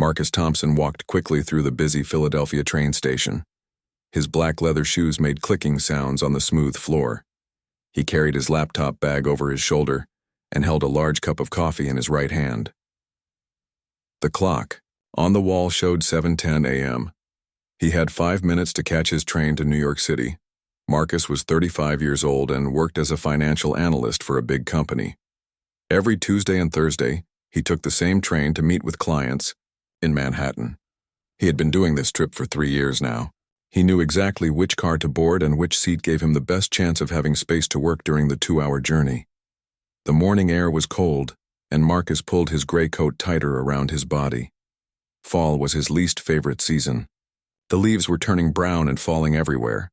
Marcus Thompson walked quickly through the busy Philadelphia train station. His black leather shoes made clicking sounds on the smooth floor. He carried his laptop bag over his shoulder and held a large cup of coffee in his right hand. The clock on the wall showed 7:10 a.m. He had 5 minutes to catch his train to New York City. Marcus was 35 years old and worked as a financial analyst for a big company. Every Tuesday and Thursday, he took the same train to meet with clients in Manhattan. He had been doing this trip for 3 years now. He knew exactly which car to board and which seat gave him the best chance of having space to work during the 2-hour journey. The morning air was cold, and Marcus pulled his gray coat tighter around his body. Fall was his least favorite season. The leaves were turning brown and falling everywhere.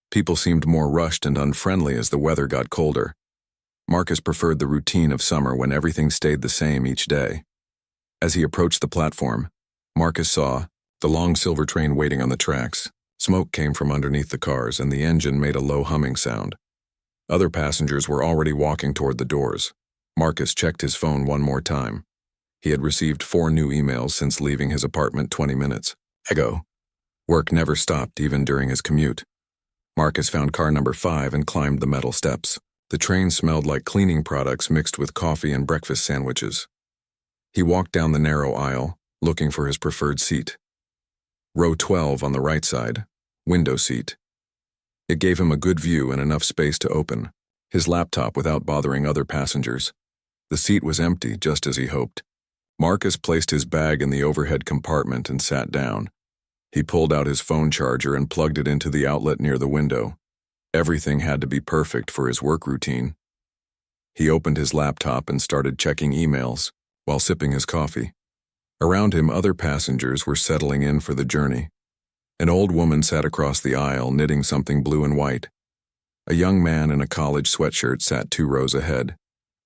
People seemed more rushed and unfriendly as the weather got colder. Marcus preferred the routine of summer when everything stayed the same each day. As he approached the platform, Marcus saw the long silver train waiting on the tracks. Smoke came from underneath the cars and the engine made a low humming sound. Other passengers were already walking toward the doors. Marcus checked his phone one more time. He had received 4 new emails since leaving his apartment 20 minutes ago. Work never stopped even during his commute. Marcus found car number 5 and climbed the metal steps. The train smelled like cleaning products mixed with coffee and breakfast sandwiches. He walked down the narrow aisle, looking for his preferred seat. Row 12 on the right side, window seat. It gave him a good view and enough space to open his laptop without bothering other passengers. The seat was empty, just as he hoped. Marcus placed his bag in the overhead compartment and sat down. He pulled out his phone charger and plugged it into the outlet near the window. Everything had to be perfect for his work routine. He opened his laptop and started checking emails while sipping his coffee. Around him, other passengers were settling in for the journey. An old woman sat across the aisle, knitting something blue and white. A young man in a college sweatshirt sat 2 rows ahead,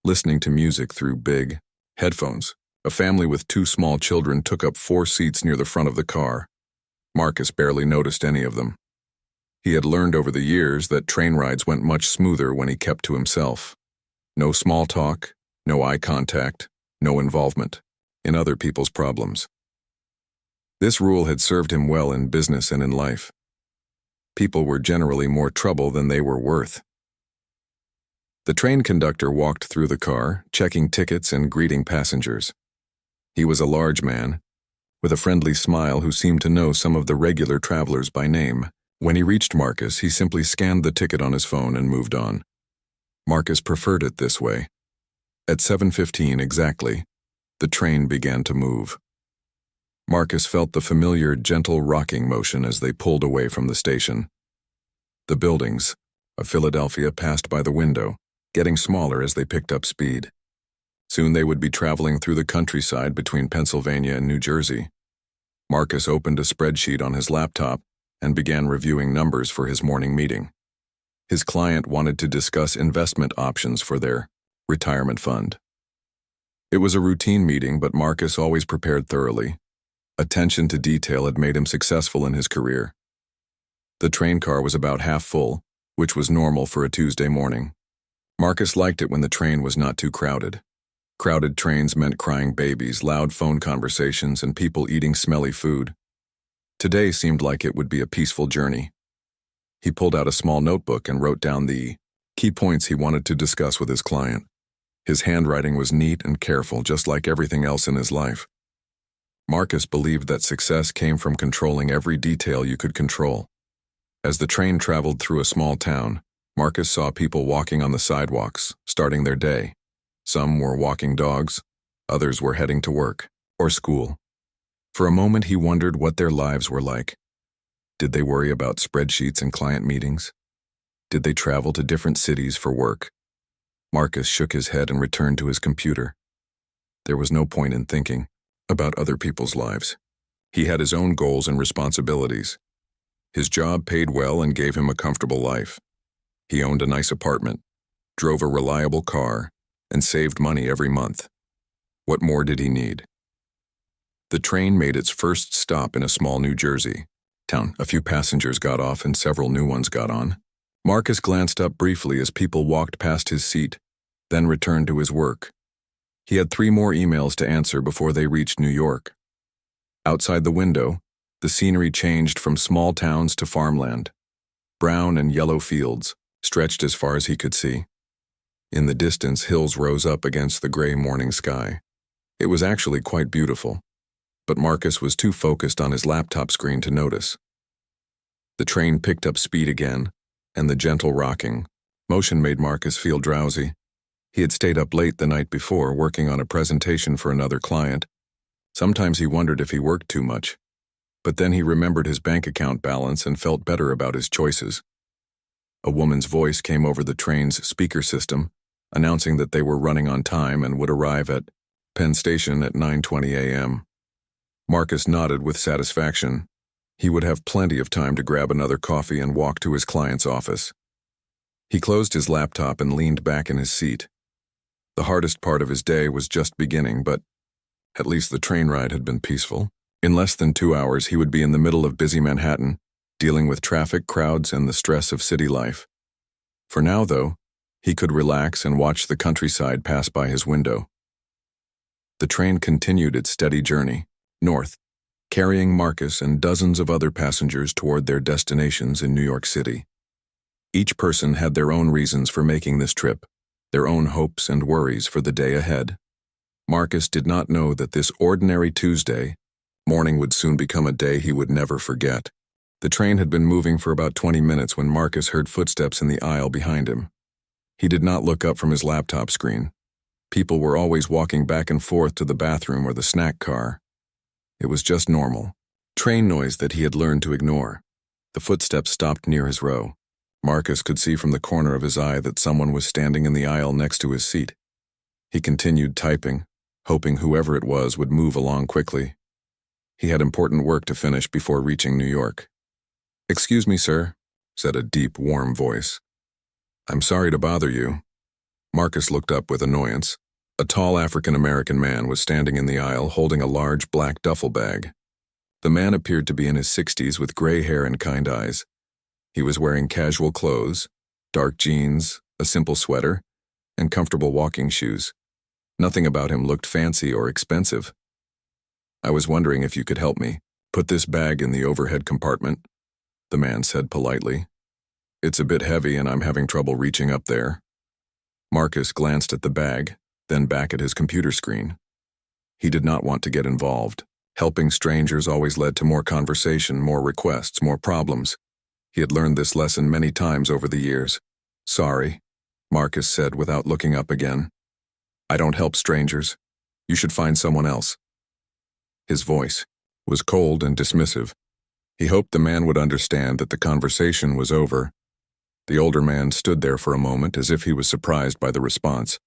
listening to music through big headphones. A family with 2 small children took up 4 seats near the front of the car. Marcus barely noticed any of them. He had learned over the years that train rides went much smoother when he kept to himself. No small talk, no eye contact, no involvement in other people's problems. This rule had served him well in business and in life. People were generally more trouble than they were worth. The train conductor walked through the car, checking tickets and greeting passengers. He was a large man, with a friendly smile, who seemed to know some of the regular travelers by name. When he reached Marcus, he simply scanned the ticket on his phone and moved on. Marcus preferred it this way. At 7:15 exactly, the train began to move. Marcus felt the familiar, gentle rocking motion as they pulled away from the station. The buildings of Philadelphia passed by the window, getting smaller as they picked up speed. Soon they would be traveling through the countryside between Pennsylvania and New Jersey. Marcus opened a spreadsheet on his laptop and began reviewing numbers for his morning meeting. His client wanted to discuss investment options for their retirement fund. It was a routine meeting, but Marcus always prepared thoroughly. Attention to detail had made him successful in his career. The train car was about half full, which was normal for a Tuesday morning. Marcus liked it when the train was not too crowded. Crowded trains meant crying babies, loud phone conversations, and people eating smelly food. Today seemed like it would be a peaceful journey. He pulled out a small notebook and wrote down the key points he wanted to discuss with his client. His handwriting was neat and careful, just like everything else in his life. Marcus believed that success came from controlling every detail you could control. As the train traveled through a small town, Marcus saw people walking on the sidewalks, starting their day. Some were walking dogs, others were heading to work or school. For a moment he wondered what their lives were like. Did they worry about spreadsheets and client meetings? Did they travel to different cities for work? Marcus shook his head and returned to his computer. There was no point in thinking about other people's lives. He had his own goals and responsibilities. His job paid well and gave him a comfortable life. He owned a nice apartment, drove a reliable car, and saved money every month. What more did he need? The train made its first stop in a small New Jersey town. A few passengers got off and several new ones got on. Marcus glanced up briefly as people walked past his seat, then returned to his work. He had 3 more emails to answer before they reached New York. Outside the window, the scenery changed from small towns to farmland. Brown and yellow fields stretched as far as he could see. In the distance, hills rose up against the gray morning sky. It was actually quite beautiful, but Marcus was too focused on his laptop screen to notice. The train picked up speed again, and the gentle rocking motion made Marcus feel drowsy. He had stayed up late the night before, working on a presentation for another client. Sometimes he wondered if he worked too much, but then he remembered his bank account balance and felt better about his choices. A woman's voice came over the train's speaker system, announcing that they were running on time and would arrive at Penn Station at 9:20 a.m. Marcus nodded with satisfaction. He would have plenty of time to grab another coffee and walk to his client's office. He closed his laptop and leaned back in his seat. The hardest part of his day was just beginning, but at least the train ride had been peaceful. In less than 2 hours, he would be in the middle of busy Manhattan, dealing with traffic, crowds, and the stress of city life. For now, though, he could relax and watch the countryside pass by his window. The train continued its steady journey, north, carrying Marcus and dozens of other passengers toward their destinations in New York City. Each person had their own reasons for making this trip, their own hopes and worries for the day ahead. Marcus did not know that this ordinary Tuesday morning would soon become a day he would never forget. The train had been moving for about 20 minutes when Marcus heard footsteps in the aisle behind him. He did not look up from his laptop screen. People were always walking back and forth to the bathroom or the snack car. It was just normal train noise that he had learned to ignore. The footsteps stopped near his row. Marcus could see from the corner of his eye that someone was standing in the aisle next to his seat. He continued typing, hoping whoever it was would move along quickly. He had important work to finish before reaching New York. "Excuse me, sir," said a deep, warm voice. "I'm sorry to bother you." Marcus looked up with annoyance. A tall African-American man was standing in the aisle holding a large black duffel bag. The man appeared to be in his 60s with gray hair and kind eyes. He was wearing casual clothes, dark jeans, a simple sweater, and comfortable walking shoes. Nothing about him looked fancy or expensive. "I was wondering if you could help me. Put this bag in the overhead compartment," the man said politely. "It's a bit heavy and I'm having trouble reaching up there." Marcus glanced at the bag, then back at his computer screen. He did not want to get involved. Helping strangers always led to more conversation, more requests, more problems. He had learned this lesson many times over the years. "Sorry," Marcus said without looking up again. "I don't help strangers. You should find someone else." His voice was cold and dismissive. He hoped the man would understand that the conversation was over. The older man stood there for a moment as if he was surprised by the response.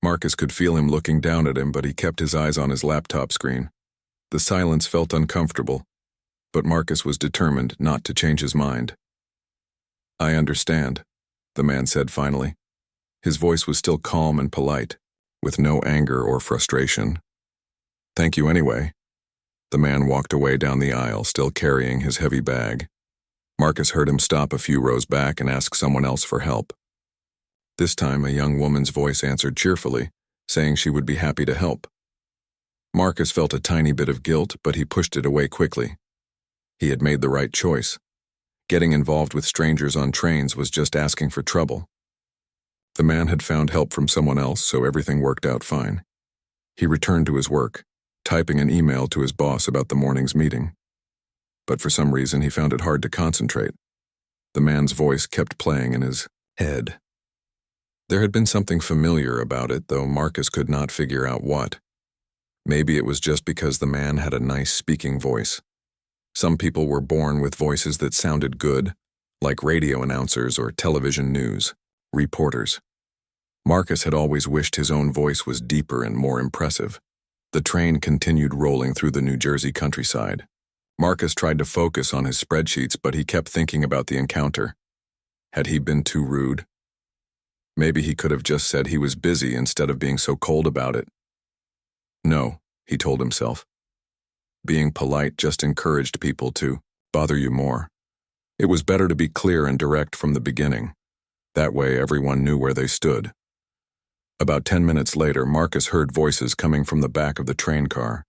Marcus could feel him looking down at him, but he kept his eyes on his laptop screen. The silence felt uncomfortable, but Marcus was determined not to change his mind. "I understand," the man said finally. His voice was still calm and polite, with no anger or frustration. "Thank you anyway." The man walked away down the aisle, still carrying his heavy bag. Marcus heard him stop a few rows back and ask someone else for help. This time, a young woman's voice answered cheerfully, saying she would be happy to help. Marcus felt a tiny bit of guilt, but he pushed it away quickly. He had made the right choice. Getting involved with strangers on trains was just asking for trouble. The man had found help from someone else, so everything worked out fine. He returned to his work, typing an email to his boss about the morning's meeting. But for some reason, he found it hard to concentrate. The man's voice kept playing in his head. There had been something familiar about it, though Marcus could not figure out what. Maybe it was just because the man had a nice speaking voice. Some people were born with voices that sounded good, like radio announcers or television news reporters. Marcus had always wished his own voice was deeper and more impressive. The train continued rolling through the New Jersey countryside. Marcus tried to focus on his spreadsheets, but he kept thinking about the encounter. Had he been too rude? Maybe he could have just said he was busy instead of being so cold about it. No, he told himself. Being polite just encouraged people to bother you more. It was better to be clear and direct from the beginning. That way everyone knew where they stood. About 10 minutes later, Marcus heard voices coming from the back of the train car.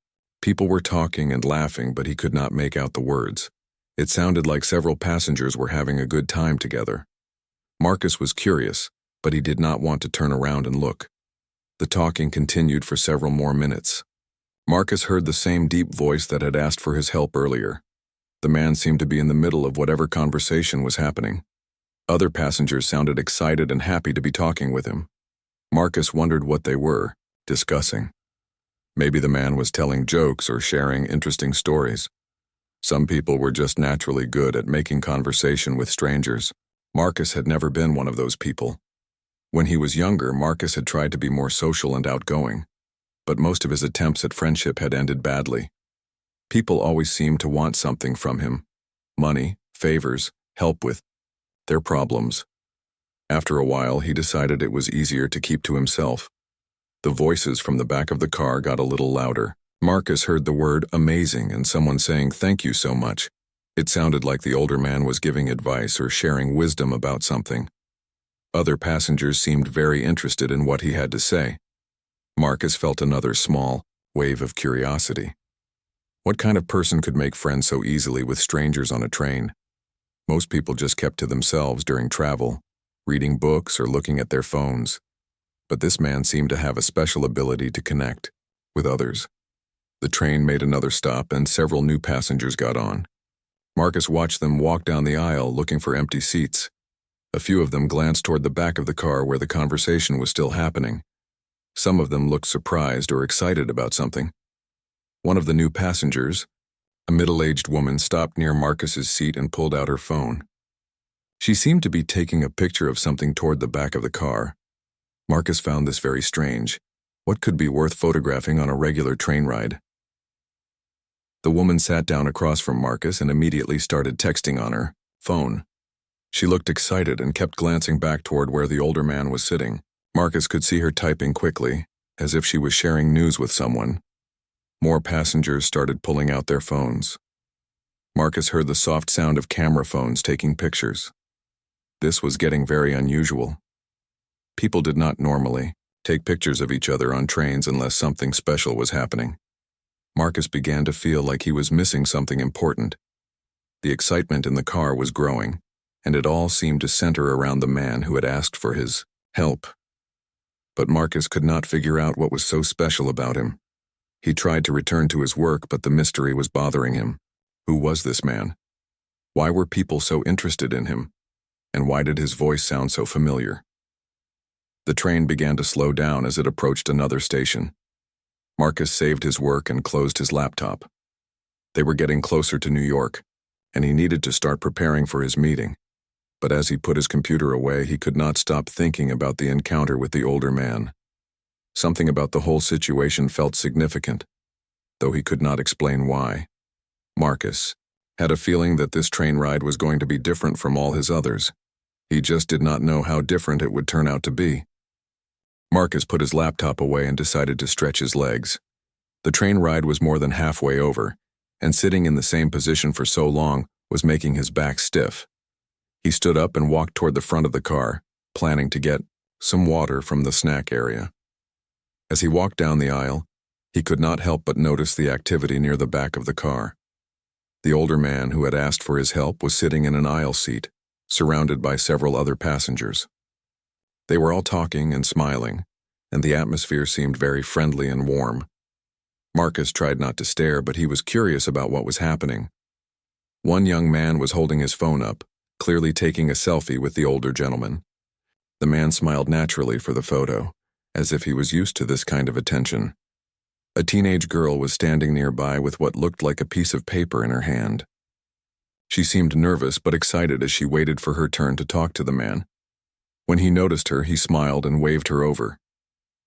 People were talking and laughing, but he could not make out the words. It sounded like several passengers were having a good time together. Marcus was curious, but he did not want to turn around and look. The talking continued for several more minutes. Marcus heard the same deep voice that had asked for his help earlier. The man seemed to be in the middle of whatever conversation was happening. Other passengers sounded excited and happy to be talking with him. Marcus wondered what they were discussing. Maybe the man was telling jokes or sharing interesting stories. Some people were just naturally good at making conversation with strangers. Marcus had never been one of those people. When he was younger, Marcus had tried to be more social and outgoing, but most of his attempts at friendship had ended badly. People always seemed to want something from him: money, favors, help with their problems. After a while, he decided it was easier to keep to himself. The voices from the back of the car got a little louder. Marcus heard the word amazing and someone saying thank you so much. It sounded like the older man was giving advice or sharing wisdom about something. Other passengers seemed very interested in what he had to say. Marcus felt another small wave of curiosity. What kind of person could make friends so easily with strangers on a train? Most people just kept to themselves during travel, reading books or looking at their phones. But this man seemed to have a special ability to connect with others. The train made another stop and several new passengers got on. Marcus watched them walk down the aisle looking for empty seats. A few of them glanced toward the back of the car where the conversation was still happening. Some of them looked surprised or excited about something. One of the new passengers, a middle-aged woman, stopped near Marcus's seat and pulled out her phone. She seemed to be taking a picture of something toward the back of the car. Marcus found this very strange. What could be worth photographing on a regular train ride? The woman sat down across from Marcus and immediately started texting on her phone. She looked excited and kept glancing back toward where the older man was sitting. Marcus could see her typing quickly, as if she was sharing news with someone. More passengers started pulling out their phones. Marcus heard the soft sound of camera phones taking pictures. This was getting very unusual. People did not normally take pictures of each other on trains unless something special was happening. Marcus began to feel like he was missing something important. The excitement in the car was growing, and it all seemed to center around the man who had asked for his help. But Marcus could not figure out what was so special about him. He tried to return to his work, but the mystery was bothering him. Who was this man? Why were people so interested in him? And why did his voice sound so familiar? The train began to slow down as it approached another station. Marcus saved his work and closed his laptop. They were getting closer to New York, and he needed to start preparing for his meeting. But as he put his computer away, he could not stop thinking about the encounter with the older man. Something about the whole situation felt significant, though he could not explain why. Marcus had a feeling that this train ride was going to be different from all his others. He just did not know how different it would turn out to be. Marcus put his laptop away and decided to stretch his legs. The train ride was more than halfway over, and sitting in the same position for so long was making his back stiff. He stood up and walked toward the front of the car, planning to get some water from the snack area. As he walked down the aisle, he could not help but notice the activity near the back of the car. The older man who had asked for his help was sitting in an aisle seat, surrounded by several other passengers. They were all talking and smiling, and the atmosphere seemed very friendly and warm. Marcus tried not to stare, but he was curious about what was happening. One young man was holding his phone up, clearly taking a selfie with the older gentleman. The man smiled naturally for the photo, as if he was used to this kind of attention. A teenage girl was standing nearby with what looked like a piece of paper in her hand. She seemed nervous but excited as she waited for her turn to talk to the man. When he noticed her, he smiled and waved her over.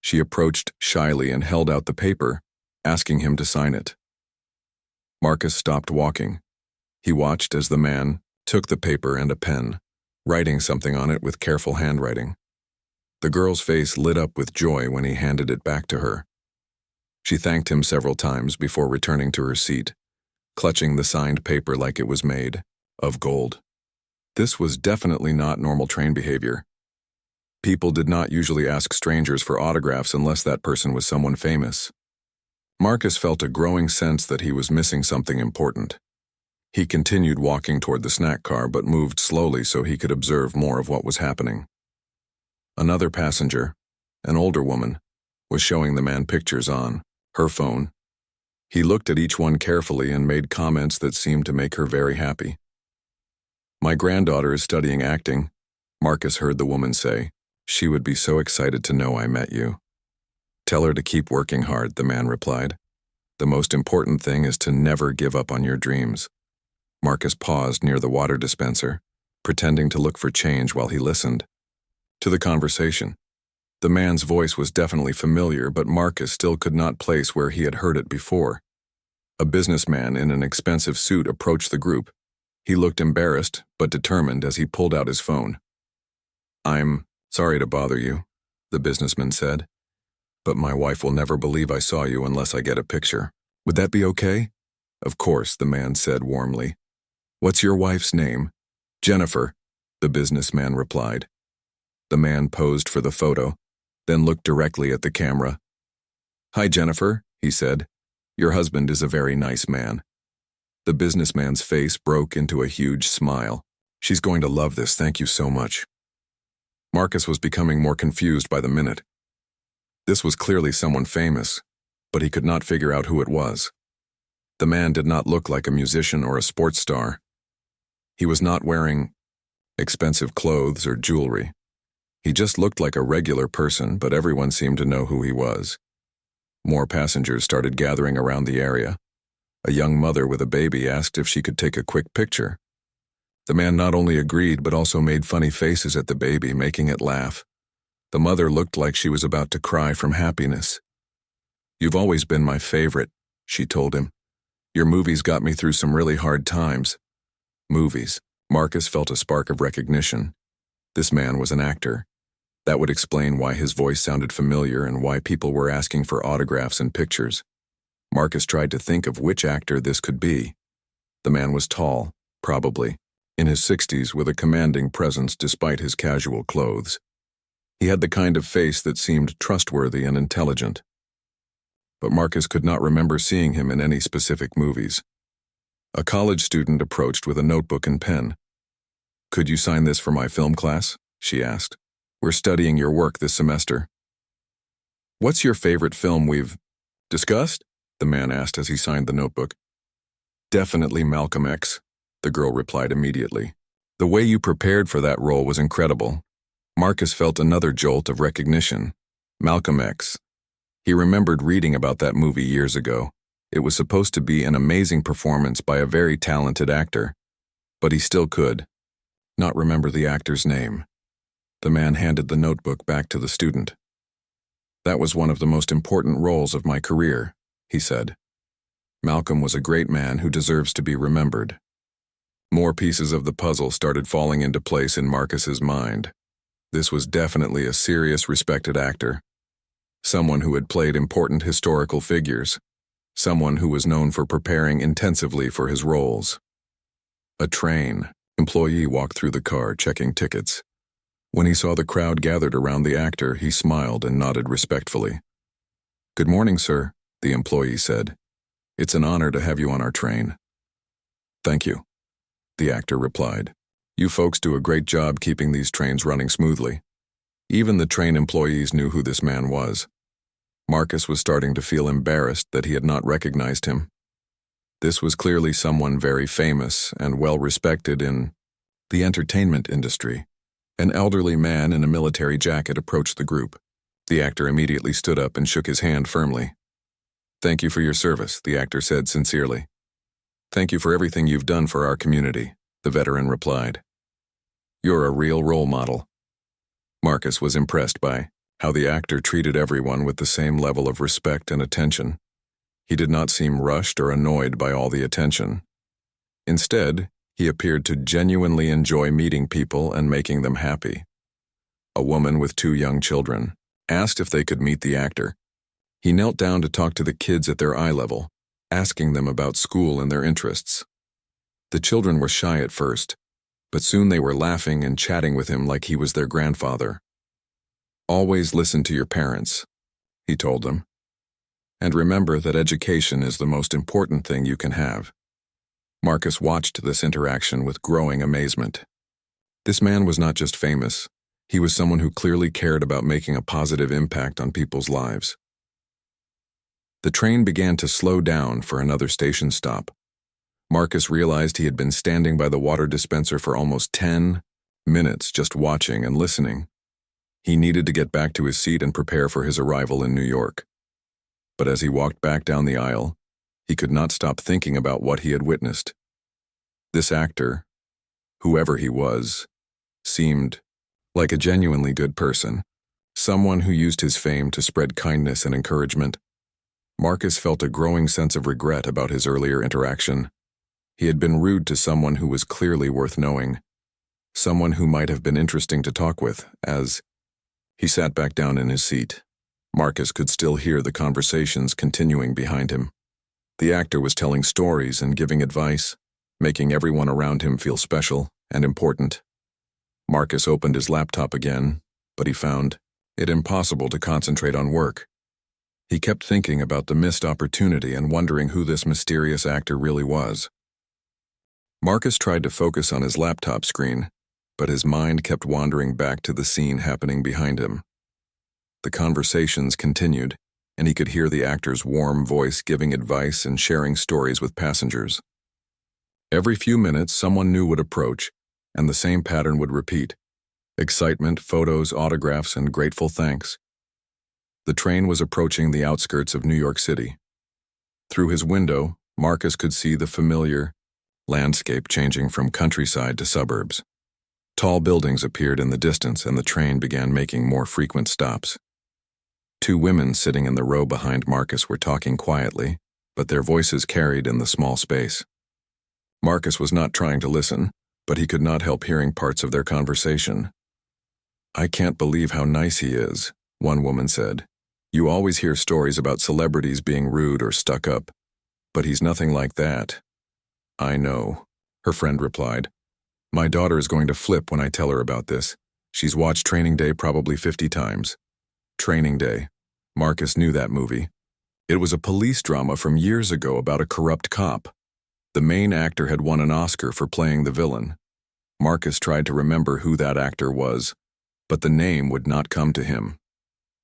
She approached shyly and held out the paper, asking him to sign it. Marcus stopped walking. He watched as the man took the paper and a pen, writing something on it with careful handwriting. The girl's face lit up with joy when he handed it back to her. She thanked him several times before returning to her seat, clutching the signed paper like it was made of gold. This was definitely not normal train behavior. People did not usually ask strangers for autographs unless that person was someone famous. Marcus felt a growing sense that he was missing something important. He continued walking toward the snack car but moved slowly so he could observe more of what was happening. Another passenger, an older woman, was showing the man pictures on her phone. He looked at each one carefully and made comments that seemed to make her very happy. "My granddaughter is studying acting," Marcus heard the woman say. "She would be so excited to know I met you." "Tell her to keep working hard," the man replied. "The most important thing is to never give up on your dreams." Marcus paused near the water dispenser, pretending to look for change while he listened to the conversation. The man's voice was definitely familiar, but Marcus still could not place where he had heard it before. A businessman in an expensive suit approached the group. He looked embarrassed, but determined as he pulled out his phone. "I'm sorry to bother you," the businessman said, "but my wife will never believe I saw you unless I get a picture. Would that be okay?" "Of course," the man said warmly. "What's your wife's name?" "Jennifer," the businessman replied. The man posed for the photo, then looked directly at the camera. "Hi, Jennifer," he said. "Your husband is a very nice man." The businessman's face broke into a huge smile. "She's going to love this, thank you so much." Marcus was becoming more confused by the minute. This was clearly someone famous, but he could not figure out who it was. The man did not look like a musician or a sports star. He was not wearing expensive clothes or jewelry. He just looked like a regular person, but everyone seemed to know who he was. More passengers started gathering around the area. A young mother with a baby asked if she could take a quick picture. The man not only agreed but also made funny faces at the baby, making it laugh. The mother looked like she was about to cry from happiness. "You've always been my favorite," she told him. "Your movies got me through some really hard times." Movies. Marcus felt a spark of recognition. This man was an actor. That would explain why his voice sounded familiar and why people were asking for autographs and pictures. Marcus tried to think of which actor this could be. The man was tall, probably, in his 60s with a commanding presence despite his casual clothes. He had the kind of face that seemed trustworthy and intelligent. But Marcus could not remember seeing him in any specific movies. A college student approached with a notebook and pen. "Could you sign this for my film class?" she asked. "We're studying your work this semester." "What's your favorite film we've discussed?" the man asked as he signed the notebook. "Definitely Malcolm X," the girl replied immediately. "The way you prepared for that role was incredible." Marcus felt another jolt of recognition. Malcolm X. He remembered reading about that movie years ago. It was supposed to be an amazing performance by a very talented actor, but he still could not remember the actor's name. The man handed the notebook back to the student. "That was one of the most important roles of my career," he said. "Malcolm was a great man who deserves to be remembered." More pieces of the puzzle started falling into place in Marcus's mind. This was definitely a serious, respected actor. Someone who had played important historical figures. Someone who was known for preparing intensively for his roles. A train employee walked through the car, checking tickets. When he saw the crowd gathered around the actor, he smiled and nodded respectfully. "Good morning, sir," the employee said. "It's an honor to have you on our train." "Thank you," the actor replied. "You folks do a great job keeping these trains running smoothly." Even the train employees knew who this man was. Marcus was starting to feel embarrassed that he had not recognized him. This was clearly someone very famous and well-respected in the entertainment industry. An elderly man in a military jacket approached the group. The actor immediately stood up and shook his hand firmly. "Thank you for your service," the actor said sincerely. "Thank you for everything you've done for our community," the veteran replied. "You're a real role model." Marcus was impressed by how the actor treated everyone with the same level of respect and attention. He did not seem rushed or annoyed by all the attention. Instead, he appeared to genuinely enjoy meeting people and making them happy. A woman with 2 young children asked if they could meet the actor. He knelt down to talk to the kids at their eye level, asking them about school and their interests. The children were shy at first, but soon they were laughing and chatting with him like he was their grandfather. "Always listen to your parents," he told them. And remember that education is the most important thing you can have." Marcus watched this interaction with growing amazement. This man was not just famous, he was someone who clearly cared about making a positive impact on people's lives. The train began to slow down for another station stop. Marcus realized he had been standing by the water dispenser for almost 10 minutes just watching and listening. He needed to get back to his seat and prepare for his arrival in New York. But as he walked back down the aisle, he could not stop thinking about what he had witnessed. This actor, whoever he was, seemed like a genuinely good person, someone who used his fame to spread kindness and encouragement. Marcus felt a growing sense of regret about his earlier interaction. He had been rude to someone who was clearly worth knowing, someone who might have been interesting to talk with. As he sat back down in his seat, Marcus could still hear the conversations continuing behind him. The actor was telling stories and giving advice, making everyone around him feel special and important. Marcus opened his laptop again, but he found it impossible to concentrate on work. He kept thinking about the missed opportunity and wondering who this mysterious actor really was. Marcus tried to focus on his laptop screen, but his mind kept wandering back to the scene happening behind him. The conversations continued, and he could hear the actor's warm voice giving advice and sharing stories with passengers. Every few minutes, someone new would approach, and the same pattern would repeat: excitement, photos, autographs, and grateful thanks. The train was approaching the outskirts of New York City. Through his window, Marcus could see the familiar landscape changing from countryside to suburbs. Tall buildings appeared in the distance, and the train began making more frequent stops. Two women sitting in the row behind Marcus were talking quietly, but their voices carried in the small space. Marcus was not trying to listen, but he could not help hearing parts of their conversation. "I can't believe how nice he is," one woman said. "You always hear stories about celebrities being rude or stuck up, but he's nothing like that." "I know," her friend replied. "My daughter is going to flip when I tell her about this. She's watched Training Day probably 50 times. Training Day. Marcus knew that movie. It was a police drama from years ago about a corrupt cop. The main actor had won an Oscar for playing the villain. Marcus tried to remember who that actor was, but the name would not come to him.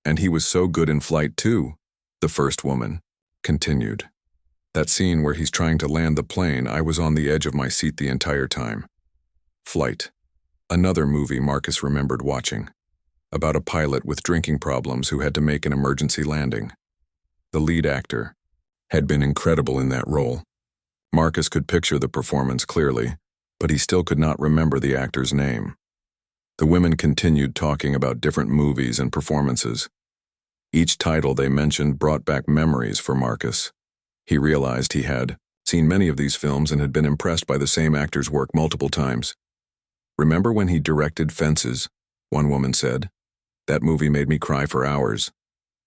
And he was so good in flight too," the first woman continued. "That scene where he's trying to land the plane, I was on the edge of my seat the entire time." Flight. Another movie Marcus remembered watching, about a pilot with drinking problems who had to make an emergency landing. The lead actor had been incredible in that role. Marcus could picture the performance clearly, but he still could not remember the actor's name. The women continued talking about different movies and performances. Each title they mentioned brought back memories for Marcus. He realized he had seen many of these films and had been impressed by the same actor's work multiple times. "Remember when he directed Fences?" one woman said. "That movie made me cry for hours.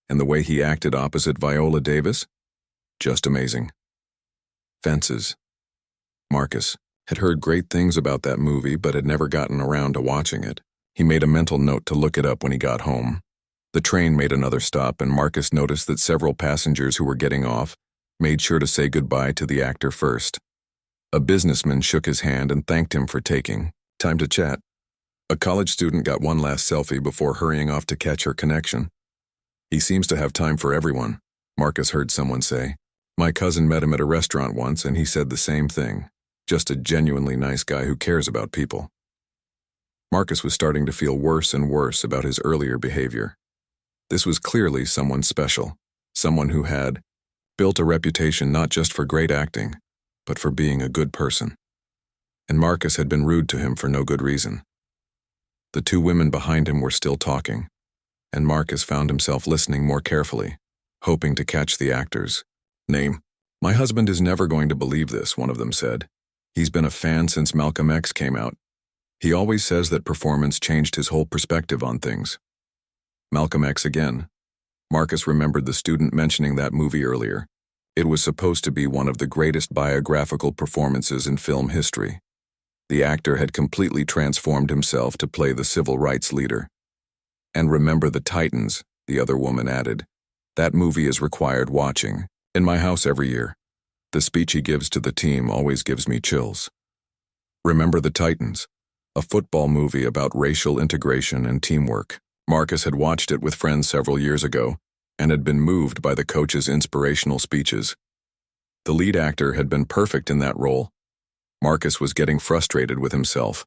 And the way he acted opposite Viola Davis? Just amazing." Fences. Marcus had heard great things about that movie but had never gotten around to watching it. He made a mental note to look it up when he got home. The train made another stop, and Marcus noticed that several passengers who were getting off made sure to say goodbye to the actor first. A businessman shook his hand and thanked him for taking time to chat. A college student got one last selfie before hurrying off to catch her connection. "He seems to have time for everyone," Marcus heard someone say. "My cousin met him at a restaurant once and he said the same thing. Just a genuinely nice guy who cares about people." Marcus was starting to feel worse and worse about his earlier behavior. This was clearly someone special, someone who had built a reputation not just for great acting, but for being a good person. And Marcus had been rude to him for no good reason. The two women behind him were still talking, and Marcus found himself listening more carefully, hoping to catch the actor's name. "My husband is never going to believe this," one of them said. "He's been a fan since Malcolm X came out. He always says that performance changed his whole perspective on things." Malcolm X again. Marcus remembered the student mentioning that movie earlier. It was supposed to be one of the greatest biographical performances in film history. The actor had completely transformed himself to play the civil rights leader. "And remember the Titans," the other woman added. That movie is required watching, in my house every year. The speech he gives to the team always gives me chills. Remember the Titans, a football movie about racial integration and teamwork. Marcus had watched it with friends several years ago and had been moved by the coach's inspirational speeches. The lead actor had been perfect in that role. Marcus was getting frustrated with himself.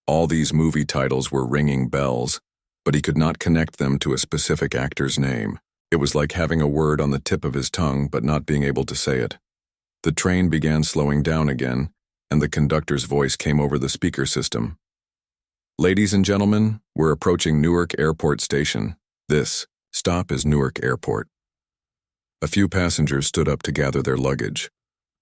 All these movie titles were ringing bells, but he could not connect them to a specific actor's name. It was like having a word on the tip of his tongue but not being able to say it. The train began slowing down again, and the conductor's voice came over the speaker system. Ladies and gentlemen, we're approaching Newark Airport Station. This stop is Newark Airport. A few passengers stood up to gather their luggage.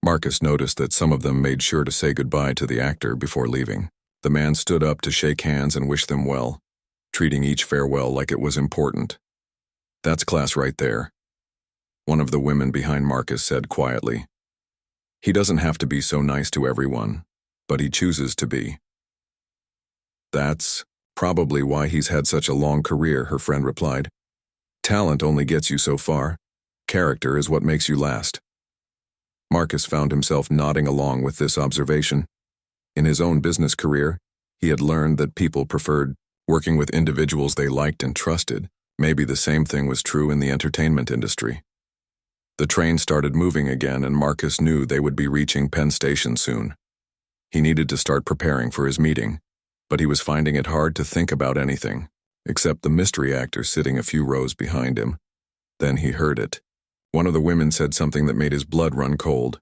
Marcus noticed that some of them made sure to say goodbye to the actor before leaving. The man stood up to shake hands and wish them well, treating each farewell like it was important. That's class right there, one of the women behind Marcus said quietly. He doesn't have to be so nice to everyone, but he chooses to be. That's probably why he's had such a long career, her friend replied. Talent only gets you so far. Character is what makes you last. Marcus found himself nodding along with this observation. In his own business career, he had learned that people preferred working with individuals they liked and trusted. Maybe the same thing was true in the entertainment industry. The train started moving again, and Marcus knew they would be reaching Penn Station soon. He needed to start preparing for his meeting, but he was finding it hard to think about anything, except the mystery actor sitting a few rows behind him. Then he heard it. One of the women said something that made his blood run cold.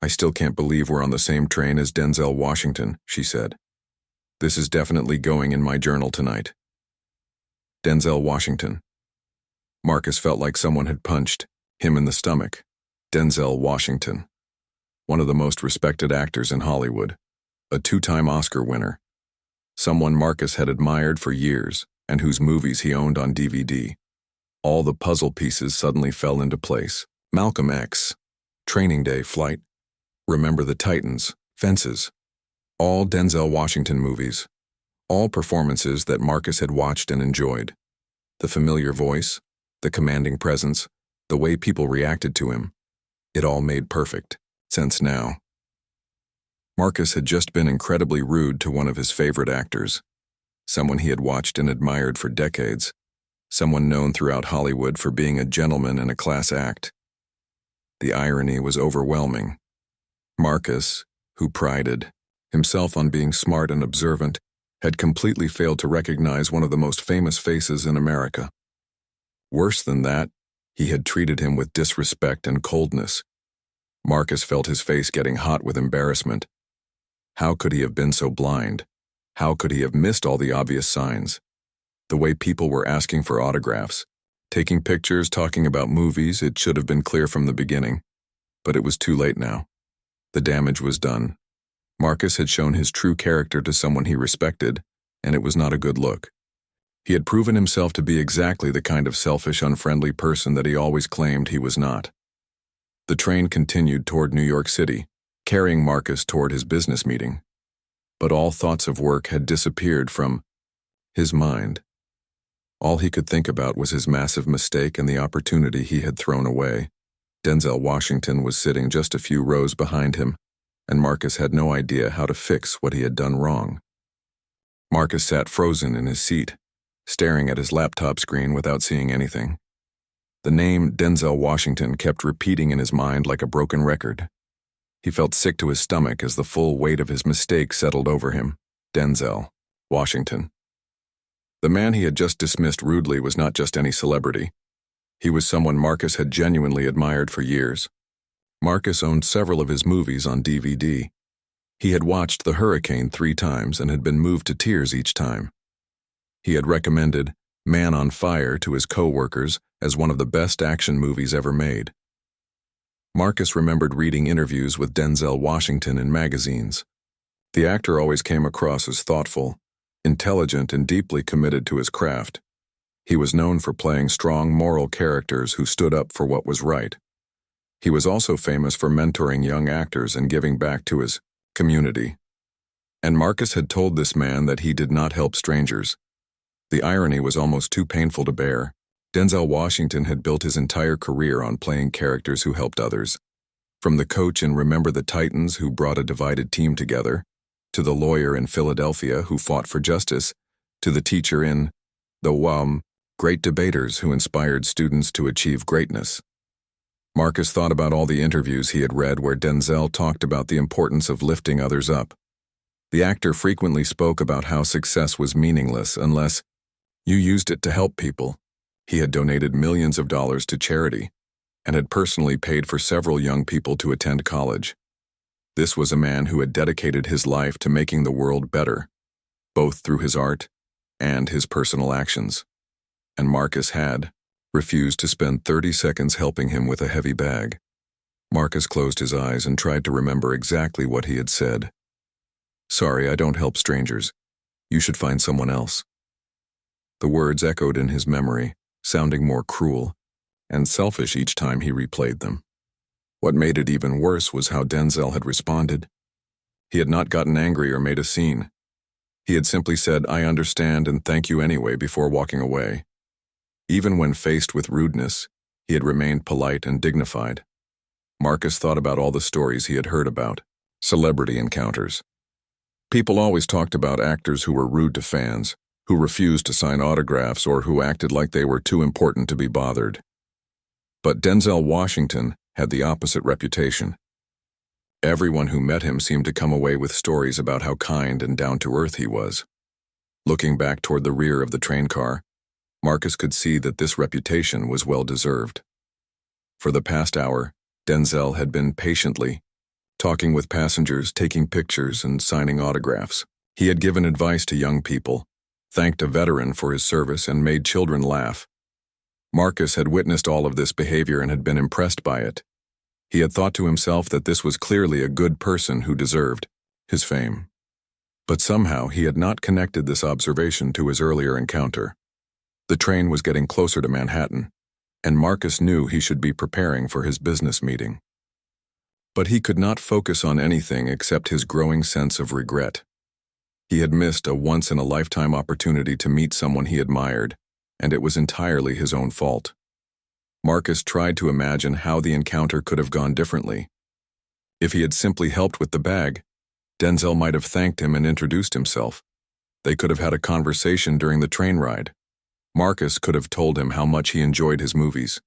I still can't believe we're on the same train as Denzel Washington, she said. This is definitely going in my journal tonight. Denzel Washington. Marcus felt like someone had punched him in the stomach. Denzel Washington. One of the most respected actors in Hollywood. A two-time Oscar winner. Someone Marcus had admired for years and whose movies he owned on DVD. All the puzzle pieces suddenly fell into place. Malcolm X. Training Day Flight. Remember the Titans. Fences. All Denzel Washington movies. All performances that Marcus had watched and enjoyed. The familiar voice, the commanding presence, the way people reacted to him. It all made perfect sense now. Marcus had just been incredibly rude to one of his favorite actors. Someone he had watched and admired for decades. Someone known throughout Hollywood for being a gentleman and a class act. The irony was overwhelming. Marcus, who prided himself on being smart and observant, had completely failed to recognize one of the most famous faces in America. Worse than that, he had treated him with disrespect and coldness. Marcus felt his face getting hot with embarrassment. How could he have been so blind? How could he have missed all the obvious signs? The way people were asking for autographs, taking pictures, talking about movies, it should have been clear from the beginning. But it was too late now. The damage was done. Marcus had shown his true character to someone he respected, and it was not a good look. He had proven himself to be exactly the kind of selfish, unfriendly person that he always claimed he was not. The train continued toward New York City, carrying Marcus toward his business meeting. But all thoughts of work had disappeared from his mind. All he could think about was his massive mistake and the opportunity he had thrown away. Denzel Washington was sitting just a few rows behind him, and Marcus had no idea how to fix what he had done wrong. Marcus sat frozen in his seat, staring at his laptop screen without seeing anything. The name Denzel Washington kept repeating in his mind like a broken record. He felt sick to his stomach as the full weight of his mistake settled over him. Denzel Washington. The man he had just dismissed rudely was not just any celebrity. He was someone Marcus had genuinely admired for years. Marcus owned several of his movies on DVD. He had watched The Hurricane 3 times and had been moved to tears each time. He had recommended Man on Fire to his co-workers as one of the best action movies ever made. Marcus remembered reading interviews with Denzel Washington in magazines. The actor always came across as thoughtful, intelligent, and deeply committed to his craft. He was known for playing strong moral characters who stood up for what was right. He was also famous for mentoring young actors and giving back to his community. And Marcus had told this man that he did not help strangers. The irony was almost too painful to bear. Denzel Washington had built his entire career on playing characters who helped others. From the coach in Remember the Titans who brought a divided team together, to the lawyer in Philadelphia who fought for justice, to the teacher in the Great Debaters who inspired students to achieve greatness. Marcus thought about all the interviews he had read where Denzel talked about the importance of lifting others up. The actor frequently spoke about how success was meaningless unless you used it to help people. He had donated millions of dollars to charity and had personally paid for several young people to attend college. This was a man who had dedicated his life to making the world better, both through his art and his personal actions. And Marcus had refused to spend 30 seconds helping him with a heavy bag. Marcus closed his eyes and tried to remember exactly what he had said. "Sorry, I don't help strangers. You should find someone else." The words echoed in his memory, sounding more cruel and selfish each time he replayed them. What made it even worse was how Denzel had responded. He had not gotten angry or made a scene. He had simply said, "I understand and thank you anyway," before walking away. Even when faced with rudeness, he had remained polite and dignified. Marcus thought about all the stories he had heard about celebrity encounters. People always talked about actors who were rude to fans, who refused to sign autographs, or who acted like they were too important to be bothered. But Denzel Washington had the opposite reputation. Everyone who met him seemed to come away with stories about how kind and down-to-earth he was. Looking back toward the rear of the train car, Marcus could see that this reputation was well-deserved. For the past hour, Denzel had been patiently talking with passengers, taking pictures, and signing autographs. He had given advice to young people, thanked a veteran for his service, and made children laugh. Marcus had witnessed all of this behavior and had been impressed by it. He had thought to himself that this was clearly a good person who deserved his fame. But somehow he had not connected this observation to his earlier encounter. The train was getting closer to Manhattan, and Marcus knew he should be preparing for his business meeting. But he could not focus on anything except his growing sense of regret. He had missed a once-in-a-lifetime opportunity to meet someone he admired, and it was entirely his own fault. Marcus tried to imagine how the encounter could have gone differently. If he had simply helped with the bag, Denzel might have thanked him and introduced himself. They could have had a conversation during the train ride. Marcus could have told him how much he enjoyed his movies.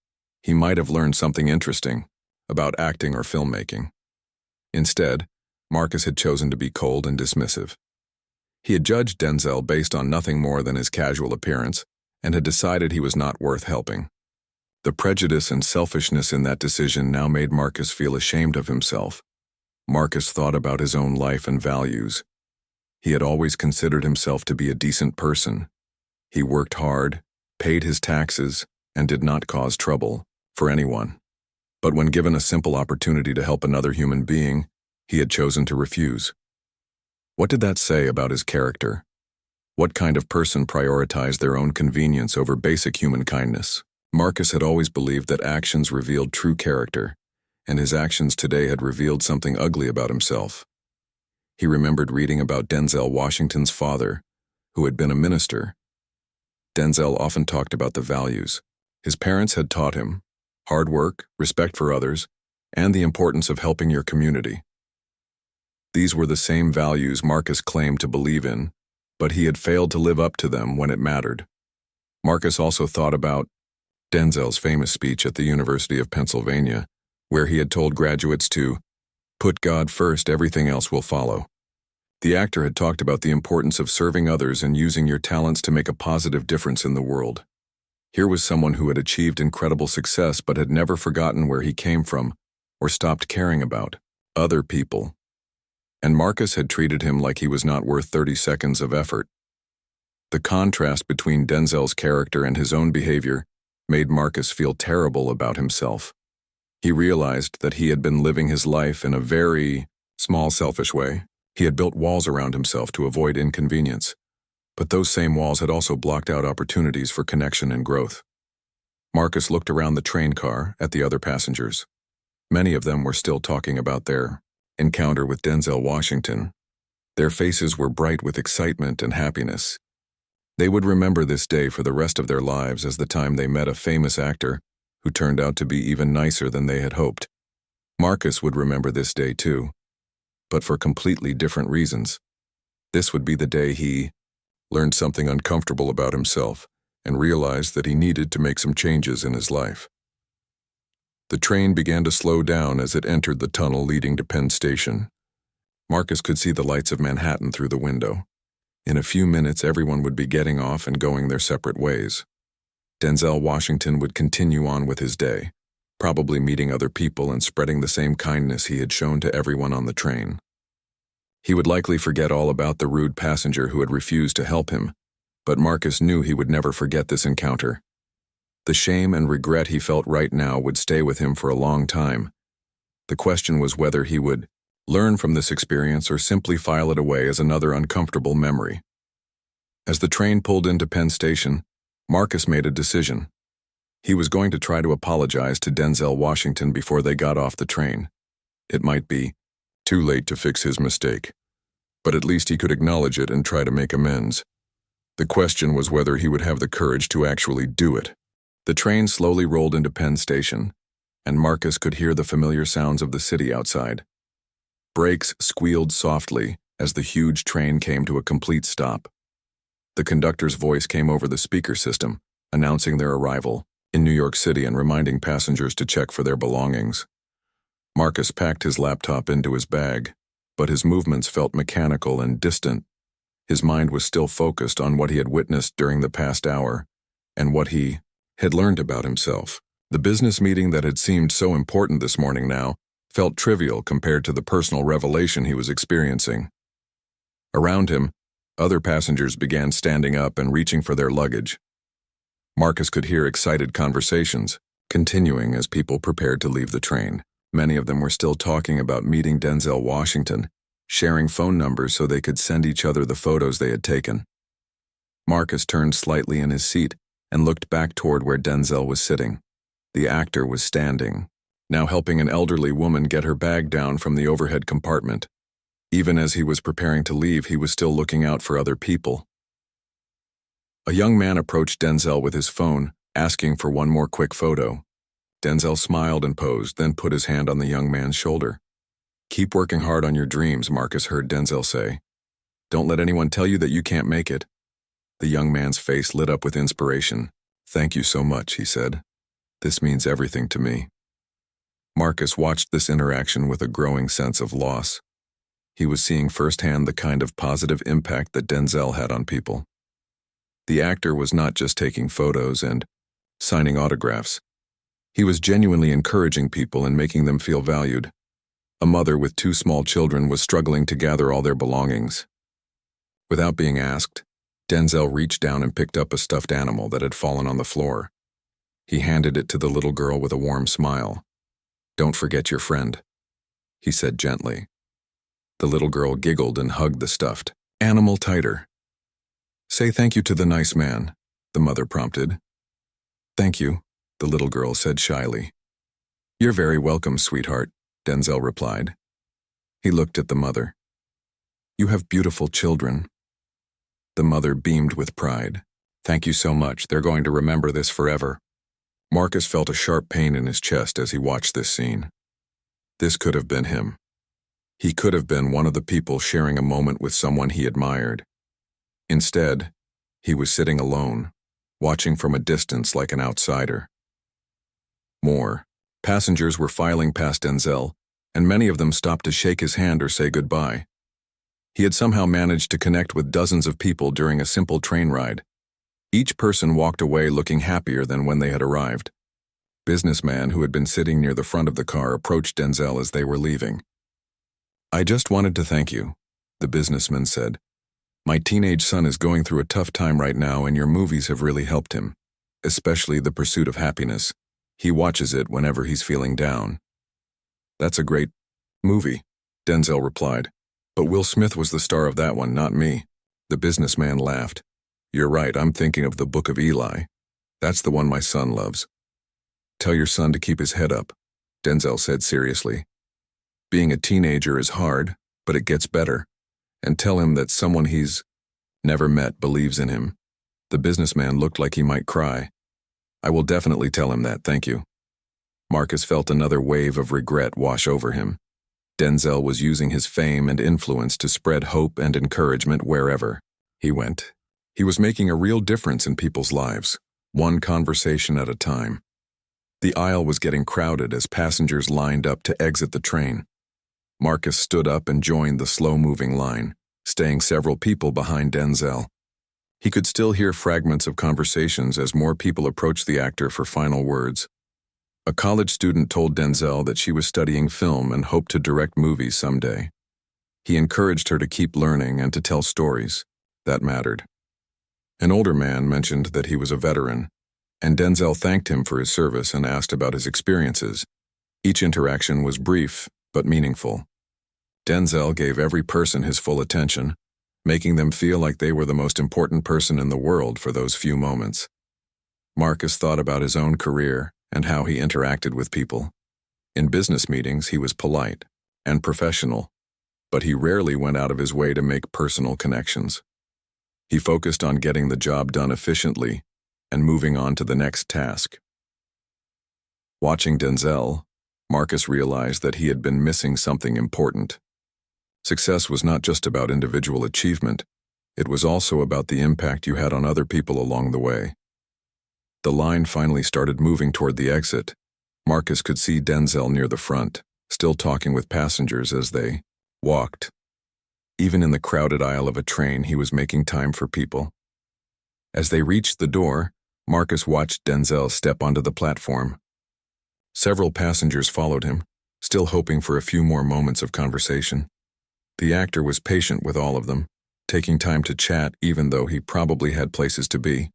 He might have learned something interesting about acting or filmmaking. Instead, Marcus had chosen to be cold and dismissive. He had judged Denzel based on nothing more than his casual appearance and had decided he was not worth helping. The prejudice and selfishness in that decision now made Marcus feel ashamed of himself. Marcus thought about his own life and values. He had always considered himself to be a decent person. He worked hard, paid his taxes, and did not cause trouble for anyone. But when given a simple opportunity to help another human being, he had chosen to refuse. What did that say about his character? What kind of person prioritized their own convenience over basic human kindness? Marcus had always believed that actions revealed true character, and his actions today had revealed something ugly about himself. He remembered reading about Denzel Washington's father, who had been a minister. Denzel often talked about the values his parents had taught him: hard work, respect for others, and the importance of helping your community. These were the same values Marcus claimed to believe in, but he had failed to live up to them when it mattered. Marcus also thought about Denzel's famous speech at the University of Pennsylvania, where he had told graduates to put God first, everything else will follow. The actor had talked about the importance of serving others and using your talents to make a positive difference in the world. Here was someone who had achieved incredible success but had never forgotten where he came from or stopped caring about other people. And Marcus had treated him like he was not worth 30 seconds of effort. The contrast between Denzel's character and his own behavior made Marcus feel terrible about himself. He realized that he had been living his life in a very small, selfish way. He had built walls around himself to avoid inconvenience, but those same walls had also blocked out opportunities for connection and growth. Marcus looked around the train car at the other passengers. Many of them were still talking about their encounter with Denzel Washington. Their faces were bright with excitement and happiness. They would remember this day for the rest of their lives as the time they met a famous actor who turned out to be even nicer than they had hoped. Marcus would remember this day too, but for completely different reasons. This would be the day he learned something uncomfortable about himself and realized that he needed to make some changes in his life. The train began to slow down as it entered the tunnel leading to Penn Station. Marcus could see the lights of Manhattan through the window. In a few minutes, everyone would be getting off and going their separate ways. Denzel Washington would continue on with his day, probably meeting other people and spreading the same kindness he had shown to everyone on the train. He would likely forget all about the rude passenger who had refused to help him, but Marcus knew he would never forget this encounter. The shame and regret he felt right now would stay with him for a long time. The question was whether he would learn from this experience or simply file it away as another uncomfortable memory. As the train pulled into Penn Station, Marcus made a decision. He was going to try to apologize to Denzel Washington before they got off the train. It might be too late to fix his mistake, but at least he could acknowledge it and try to make amends. The question was whether he would have the courage to actually do it. The train slowly rolled into Penn Station, and Marcus could hear the familiar sounds of the city outside. Brakes squealed softly as the huge train came to a complete stop. The conductor's voice came over the speaker system, announcing their arrival in New York City and reminding passengers to check for their belongings. Marcus packed his laptop into his bag, but his movements felt mechanical and distant. His mind was still focused on what he had witnessed during the past hour and what he had learned about himself. The business meeting that had seemed so important this morning now felt trivial compared to the personal revelation he was experiencing. Around him, other passengers began standing up and reaching for their luggage. Marcus could hear excited conversations continuing as people prepared to leave the train. Many of them were still talking about meeting Denzel Washington, sharing phone numbers so they could send each other the photos they had taken. Marcus turned slightly in his seat and looked back toward where Denzel was sitting. The actor was standing, now helping an elderly woman get her bag down from the overhead compartment. Even as he was preparing to leave, he was still looking out for other people. A young man approached Denzel with his phone, asking for one more quick photo. Denzel smiled and posed, then put his hand on the young man's shoulder. "Keep working hard on your dreams," Marcus heard Denzel say. "Don't let anyone tell you that you can't make it." The young man's face lit up with inspiration. "Thank you so much," he said. "This means everything to me." Marcus watched this interaction with a growing sense of loss. He was seeing firsthand the kind of positive impact that Denzel had on people. The actor was not just taking photos and signing autographs. He was genuinely encouraging people and making them feel valued. A mother with 2 small children was struggling to gather all their belongings. Without being asked, Denzel reached down and picked up a stuffed animal that had fallen on the floor. He handed it to the little girl with a warm smile. "Don't forget your friend," he said gently. The little girl giggled and hugged the stuffed animal tighter. "Say thank you to the nice man," the mother prompted. "Thank you," the little girl said shyly. "You're very welcome, sweetheart," Denzel replied. He looked at the mother. "You have beautiful children." The mother beamed with pride. "Thank you so much. They're going to remember this forever." Marcus felt a sharp pain in his chest as he watched this scene. This could have been him. He could have been one of the people sharing a moment with someone he admired. Instead, he was sitting alone, watching from a distance like an outsider. More passengers were filing past Denzel, and many of them stopped to shake his hand or say goodbye. He had somehow managed to connect with dozens of people during a simple train ride. Each person walked away looking happier than when they had arrived. Businessman who had been sitting near the front of the car approached Denzel as they were leaving. "I just wanted to thank you," the businessman said. "My teenage son is going through a tough time right now, and your movies have really helped him, especially The Pursuit of Happiness. He watches it whenever he's feeling down." "That's a great movie," Denzel replied. "But Will Smith was the star of that one, not me." The businessman laughed. "You're right, I'm thinking of The Book of Eli. That's the one my son loves." "Tell your son to keep his head up," Denzel said seriously. "Being a teenager is hard, but it gets better. And tell him that someone he's never met believes in him." The businessman looked like he might cry. "I will definitely tell him that, thank you." Marcus felt another wave of regret wash over him. Denzel was using his fame and influence to spread hope and encouragement wherever he went. He was making a real difference in people's lives, one conversation at a time. The aisle was getting crowded as passengers lined up to exit the train. Marcus stood up and joined the slow-moving line, staying several people behind Denzel. He could still hear fragments of conversations as more people approached the actor for final words. A college student told Denzel that she was studying film and hoped to direct movies someday. He encouraged her to keep learning and to tell stories. That mattered. An older man mentioned that he was a veteran, and Denzel thanked him for his service and asked about his experiences. Each interaction was brief but meaningful. Denzel gave every person his full attention, making them feel like they were the most important person in the world for those few moments. Marcus thought about his own career and how he interacted with people. In business meetings, he was polite and professional, but he rarely went out of his way to make personal connections. He focused on getting the job done efficiently and moving on to the next task. Watching Denzel, Marcus realized that he had been missing something important. Success was not just about individual achievement, it was also about the impact you had on other people along the way. The line finally started moving toward the exit. Marcus could see Denzel near the front, still talking with passengers as they walked. Even in the crowded aisle of a train, he was making time for people. As they reached the door, Marcus watched Denzel step onto the platform. Several passengers followed him, still hoping for a few more moments of conversation. The actor was patient with all of them, taking time to chat even though he probably had places to be.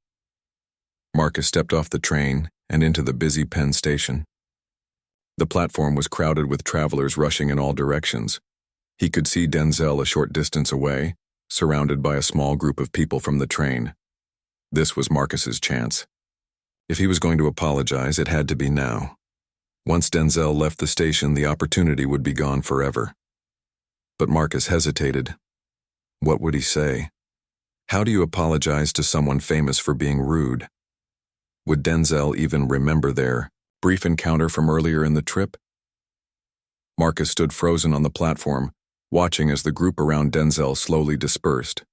Marcus stepped off the train and into the busy Penn station. The platform was crowded with travelers rushing in all directions. He could see Denzel a short distance away, surrounded by a small group of people from the train. This was Marcus's chance. If he was going to apologize, it had to be now. Once Denzel left the station, the opportunity would be gone forever. But Marcus hesitated. What would he say? How do you apologize to someone famous for being rude? Would Denzel even remember their brief encounter from earlier in the trip? Marcus stood frozen on the platform, watching as the group around Denzel slowly dispersed.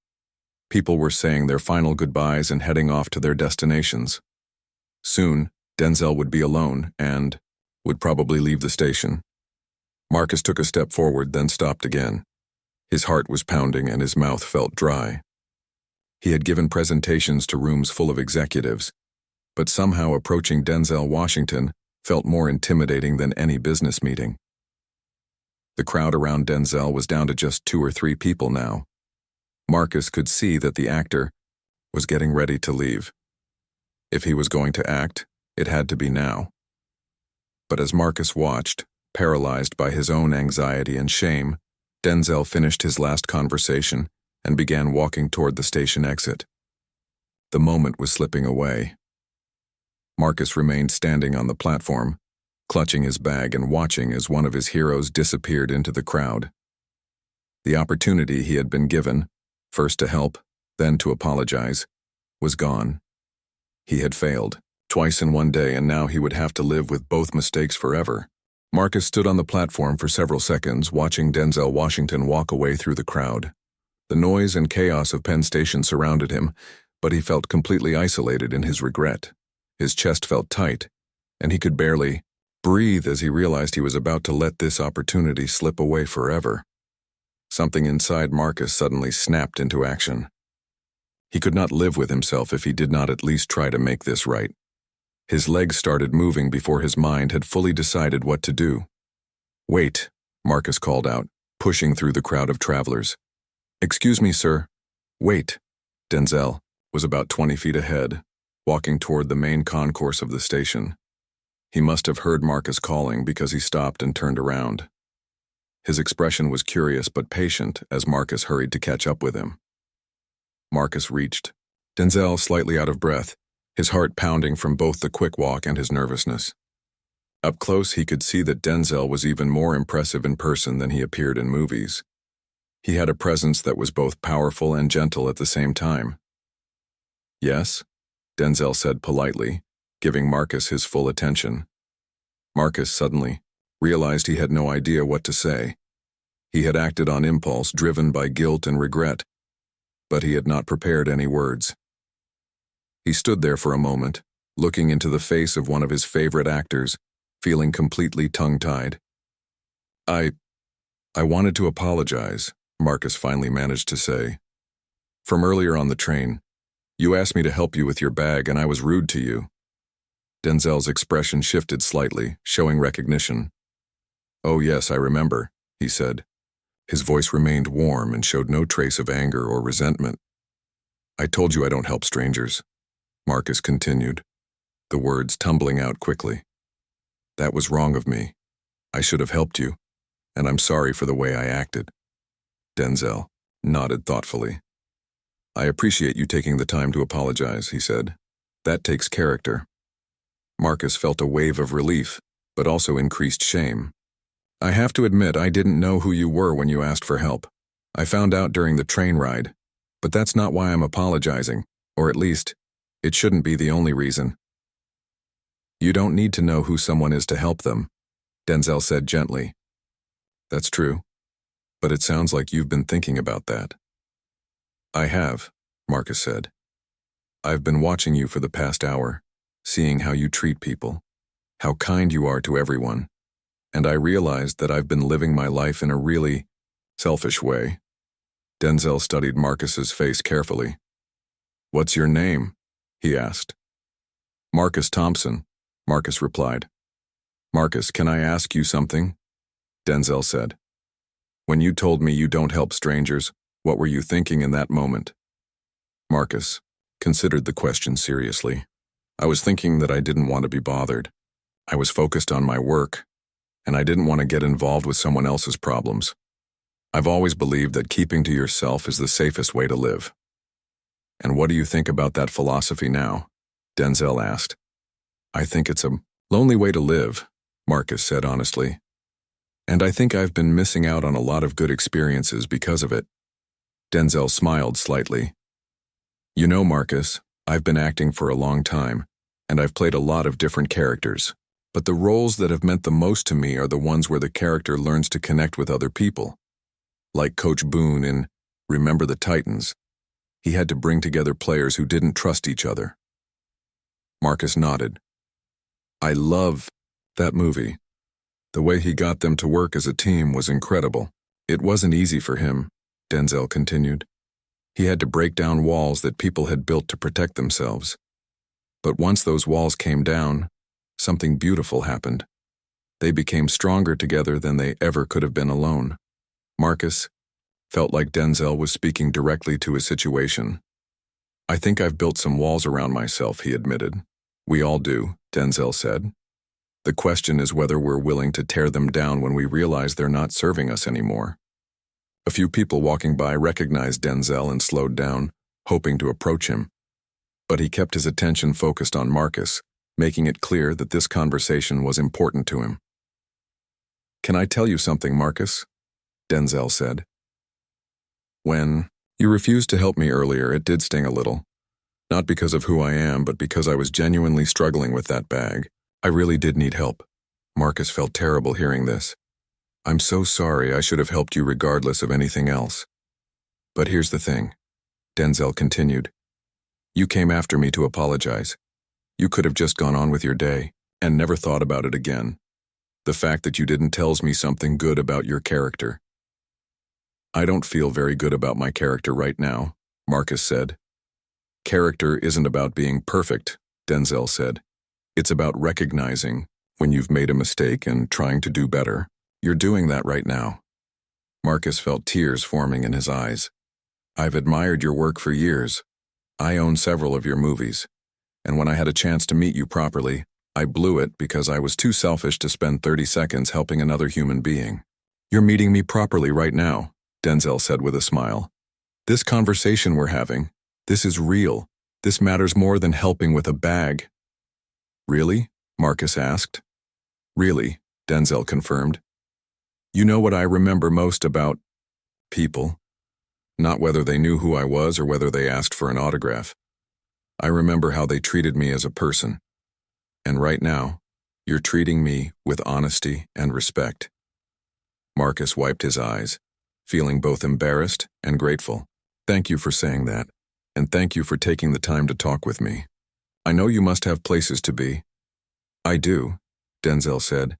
People were saying their final goodbyes and heading off to their destinations. Soon, Denzel would be alone and would probably leave the station. Marcus took a step forward, then stopped again. His heart was pounding and his mouth felt dry. He had given presentations to rooms full of executives, but somehow approaching Denzel Washington felt more intimidating than any business meeting. The crowd around Denzel was down to just 2 or 3 people now. Marcus could see that the actor was getting ready to leave. If he was going to act, it had to be now. But as Marcus watched, paralyzed by his own anxiety and shame, Denzel finished his last conversation and began walking toward the station exit. The moment was slipping away. Marcus remained standing on the platform, clutching his bag and watching as one of his heroes disappeared into the crowd. The opportunity he had been given, first to help, then to apologize, was gone. He had failed, twice in one day, and now he would have to live with both mistakes forever. Marcus stood on the platform for several seconds, watching Denzel Washington walk away through the crowd. The noise and chaos of Penn Station surrounded him, but he felt completely isolated in his regret. His chest felt tight, and he could barely breathe as he realized he was about to let this opportunity slip away forever. Something inside Marcus suddenly snapped into action. He could not live with himself if he did not at least try to make this right. His legs started moving before his mind had fully decided what to do. "Wait," Marcus called out, pushing through the crowd of travelers. "Excuse me, sir." "Wait." Denzel was about 20 feet ahead, walking toward the main concourse of the station. He must have heard Marcus calling because he stopped and turned around. His expression was curious but patient as Marcus hurried to catch up with him. Marcus reached. Denzel, slightly out of breath, his heart pounding from both the quick walk and his nervousness. Up close, he could see that Denzel was even more impressive in person than he appeared in movies. He had a presence that was both powerful and gentle at the same time. Yes? Denzel said politely, giving Marcus his full attention. Marcus suddenly realized he had no idea what to say. He had acted on impulse, driven by guilt and regret, but he had not prepared any words. He stood there for a moment, looking into the face of one of his favorite actors, feeling completely tongue-tied. I wanted to apologize, Marcus finally managed to say. From earlier on the train, you asked me to help you with your bag and I was rude to you. Denzel's expression shifted slightly, showing recognition. Oh yes, I remember, he said. His voice remained warm and showed no trace of anger or resentment. I told you I don't help strangers, Marcus continued, the words tumbling out quickly. That was wrong of me. I should have helped you, and I'm sorry for the way I acted. Denzel nodded thoughtfully. I appreciate you taking the time to apologize, he said. That takes character. Marcus felt a wave of relief, but also increased shame. I have to admit I didn't know who you were when you asked for help. I found out during the train ride, but that's not why I'm apologizing, or at least, it shouldn't be the only reason. You don't need to know who someone is to help them, Denzel said gently. That's true, but it sounds like you've been thinking about that. I have, Marcus said. I've been watching you for the past hour, seeing how you treat people, how kind you are to everyone, and I realized that I've been living my life in a really selfish way. Denzel studied Marcus's face carefully. What's your name? He asked. Marcus Thompson, Marcus replied. Marcus, can I ask you something? Denzel said. When you told me you don't help strangers, what were you thinking in that moment? Marcus considered the question seriously. I was thinking that I didn't want to be bothered. I was focused on my work, and I didn't want to get involved with someone else's problems. I've always believed that keeping to yourself is the safest way to live. And what do you think about that philosophy now? Denzel asked. I think it's a lonely way to live, Marcus said honestly. And I think I've been missing out on a lot of good experiences because of it. Denzel smiled slightly. You know, Marcus, I've been acting for a long time, and I've played a lot of different characters. But the roles that have meant the most to me are the ones where the character learns to connect with other people. Like Coach Boone in Remember the Titans. He had to bring together players who didn't trust each other. Marcus nodded. I love that movie. The way he got them to work as a team was incredible. It wasn't easy for him, Denzel continued. He had to break down walls that people had built to protect themselves. But once those walls came down, something beautiful happened. They became stronger together than they ever could have been alone. Marcus felt like Denzel was speaking directly to his situation. I think I've built some walls around myself, he admitted. We all do, Denzel said. The question is whether we're willing to tear them down when we realize they're not serving us anymore. A few people walking by recognized Denzel and slowed down, hoping to approach him. But he kept his attention focused on Marcus, making it clear that this conversation was important to him. Can I tell you something, Marcus? Denzel said. When you refused to help me earlier, it did sting a little. Not because of who I am, but because I was genuinely struggling with that bag. I really did need help. Marcus felt terrible hearing this. I'm so sorry. I should have helped you regardless of anything else. But here's the thing, Denzel continued. You came after me to apologize. You could have just gone on with your day and never thought about it again. The fact that you didn't tells me something good about your character. I don't feel very good about my character right now, Marcus said. Character isn't about being perfect, Denzel said. It's about recognizing when you've made a mistake and trying to do better. You're doing that right now. Marcus felt tears forming in his eyes. I've admired your work for years. I own several of your movies. And when I had a chance to meet you properly, I blew it because I was too selfish to spend 30 seconds helping another human being. You're meeting me properly right now, Denzel said with a smile. This conversation we're having, this is real. This matters more than helping with a bag. Really? Marcus asked. Really, Denzel confirmed. You know what I remember most about people? Not whether they knew who I was or whether they asked for an autograph. I remember how they treated me as a person. And right now, you're treating me with honesty and respect." Marcus wiped his eyes, feeling both embarrassed and grateful. "Thank you for saying that, and thank you for taking the time to talk with me. I know you must have places to be." "I do," Denzel said,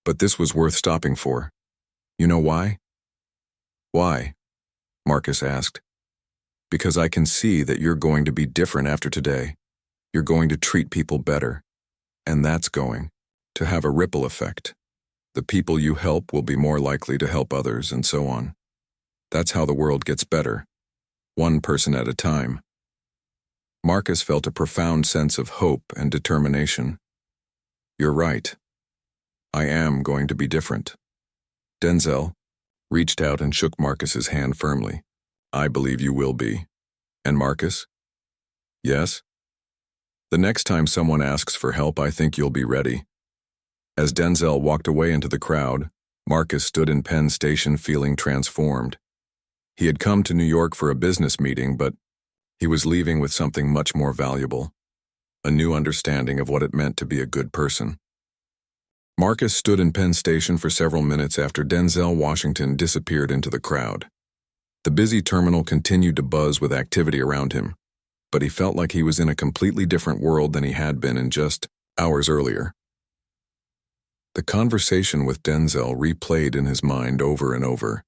"but this was worth stopping for. You know why?" "Why?" Marcus asked. "Because I can see that you're going to be different after today. You're going to treat people better. And that's going to have a ripple effect. The people you help will be more likely to help others, and so on. That's how the world gets better, one person at a time." Marcus felt a profound sense of hope and determination. "You're right. I am going to be different." Denzel reached out and shook Marcus's hand firmly. "I believe you will be." "And Marcus?" "Yes?" "The next time someone asks for help, I think you'll be ready." As Denzel walked away into the crowd, Marcus stood in Penn Station feeling transformed. He had come to New York for a business meeting, but he was leaving with something much more valuable: a new understanding of what it meant to be a good person. Marcus stood in Penn Station for several minutes after Denzel Washington disappeared into the crowd. The busy terminal continued to buzz with activity around him, but he felt like he was in a completely different world than he had been in just hours earlier. The conversation with Denzel replayed in his mind over and over.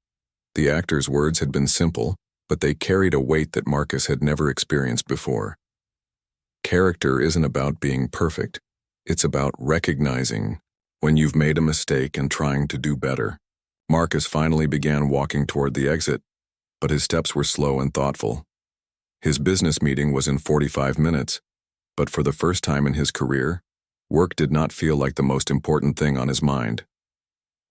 The actor's words had been simple, but they carried a weight that Marcus had never experienced before. Character isn't about being perfect. It's about recognizing when you've made a mistake and trying to do better. Marcus finally began walking toward the exit, but his steps were slow and thoughtful. His business meeting was in 45 minutes, but for the first time in his career, work did not feel like the most important thing on his mind.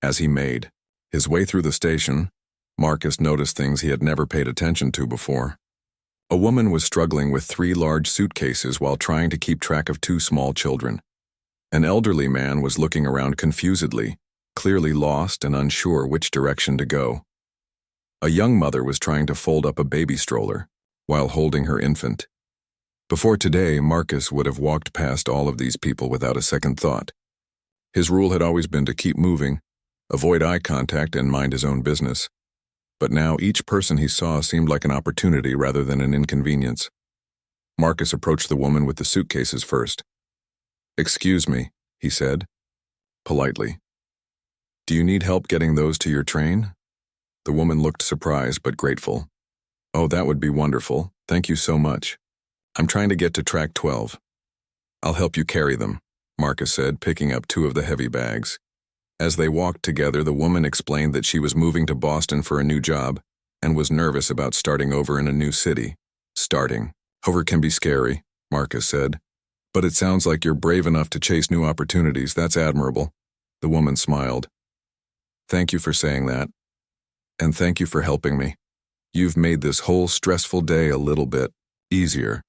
As he made his way through the station, Marcus noticed things he had never paid attention to before. A woman was struggling with 3 large suitcases while trying to keep track of 2 small children. An elderly man was looking around confusedly, clearly lost and unsure which direction to go. A young mother was trying to fold up a baby stroller while holding her infant. Before today, Marcus would have walked past all of these people without a second thought. His rule had always been to keep moving, avoid eye contact, and mind his own business. But now each person he saw seemed like an opportunity rather than an inconvenience. Marcus approached the woman with the suitcases first. "Excuse me," he said, politely. "Do you need help getting those to your train?" The woman looked surprised but grateful. "Oh, that would be wonderful. Thank you so much. I'm trying to get to track 12. "I'll help you carry them," Marcus said, picking up 2 of the heavy bags. As they walked together, the woman explained that she was moving to Boston for a new job and was nervous about starting over in a new city. "Starting over can be scary," Marcus said. "But it sounds like you're brave enough to chase new opportunities. That's admirable." The woman smiled. "Thank you for saying that. And thank you for helping me. You've made this whole stressful day a little bit easier."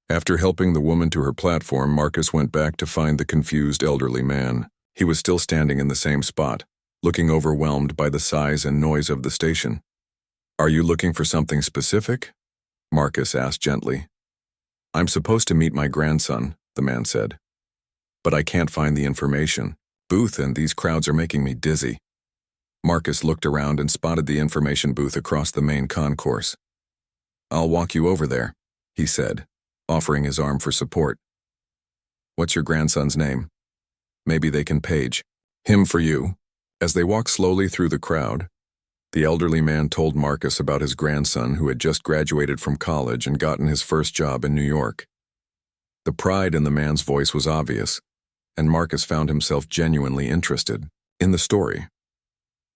After helping the woman to her platform, Marcus went back to find the confused elderly man. He was still standing in the same spot, looking overwhelmed by the size and noise of the station. "Are you looking for something specific?" Marcus asked gently. "I'm supposed to meet my grandson," the man said. "But I can't find the information booth, and these crowds are making me dizzy." Marcus looked around and spotted the information booth across the main concourse. "I'll walk you over there," he said, offering his arm for support. "What's your grandson's name? Maybe they can page him for you." As they walked slowly through the crowd, the elderly man told Marcus about his grandson who had just graduated from college and gotten his first job in New York. The pride in the man's voice was obvious, and Marcus found himself genuinely interested in the story.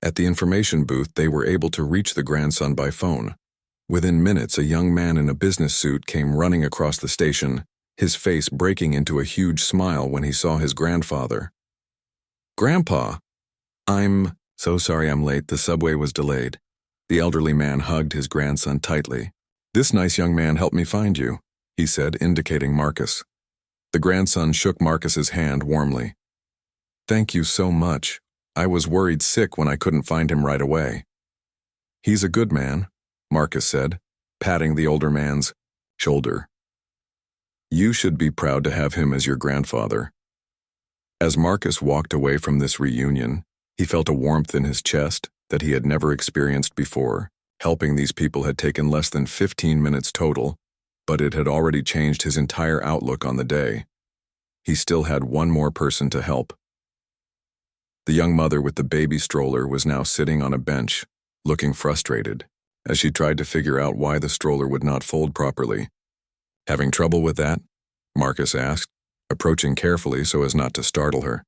At the information booth, they were able to reach the grandson by phone. Within minutes, a young man in a business suit came running across the station, his face breaking into a huge smile when he saw his grandfather. "Grandpa! I'm so sorry I'm late. The subway was delayed." The elderly man hugged his grandson tightly. "This nice young man helped me find you," he said, indicating Marcus. The grandson shook Marcus's hand warmly. "Thank you so much. I was worried sick when I couldn't find him right away." "He's a good man," Marcus said, patting the older man's shoulder. You should be proud to have him as your grandfather." As Marcus walked away from this reunion, he felt a warmth in his chest that he had never experienced before. Helping these people had taken less than 15 minutes total, but it had already changed his entire outlook on the day. He still had one more person to help. The young mother with the baby stroller was now sitting on a bench, looking frustrated, as she tried to figure out why the stroller would not fold properly. "Having trouble with that?" Marcus asked, approaching carefully so as not to startle her.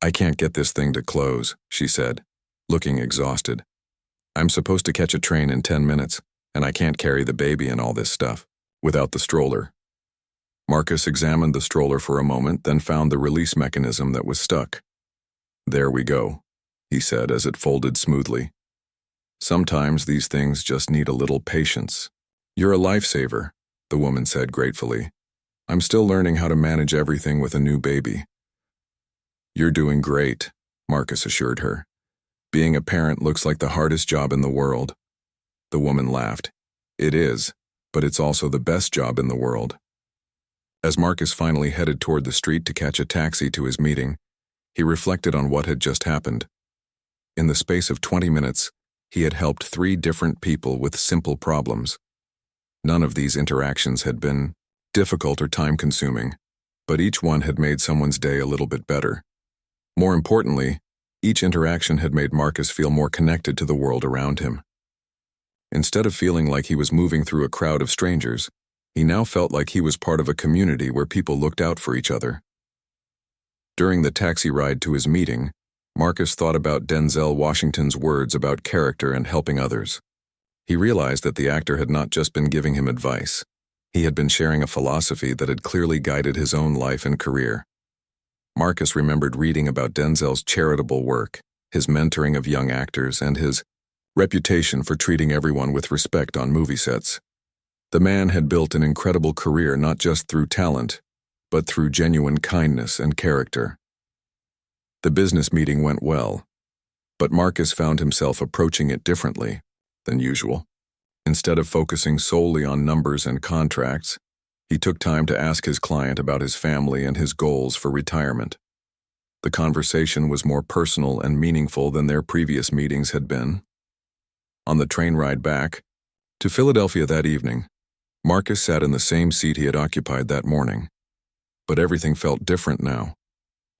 "I can't get this thing to close," she said, looking exhausted. "I'm supposed to catch a train in 10 minutes, and I can't carry the baby and all this stuff without the stroller." Marcus examined the stroller for a moment, then found the release mechanism that was stuck. "There we go," he said as it folded smoothly. "Sometimes these things just need a little patience." "You're a lifesaver," the woman said gratefully. "I'm still learning how to manage everything with a new baby." "You're doing great," Marcus assured her. "Being a parent looks like the hardest job in the world." The woman laughed. "It is, but it's also the best job in the world." As Marcus finally headed toward the street to catch a taxi to his meeting, he reflected on what had just happened. In the space of 20 minutes, he had helped 3 different people with simple problems. None of these interactions had been difficult or time-consuming, but each one had made someone's day a little bit better. More importantly, each interaction had made Marcus feel more connected to the world around him. Instead of feeling like he was moving through a crowd of strangers, he now felt like he was part of a community where people looked out for each other. During the taxi ride to his meeting, Marcus thought about Denzel Washington's words about character and helping others. He realized that the actor had not just been giving him advice. He had been sharing a philosophy that had clearly guided his own life and career. Marcus remembered reading about Denzel's charitable work, his mentoring of young actors, and his reputation for treating everyone with respect on movie sets. The man had built an incredible career not just through talent, but through genuine kindness and character. The business meeting went well, but Marcus found himself approaching it differently than usual. Instead of focusing solely on numbers and contracts, he took time to ask his client about his family and his goals for retirement. The conversation was more personal and meaningful than their previous meetings had been. On the train ride back to Philadelphia that evening, Marcus sat in the same seat he had occupied that morning. But everything felt different now.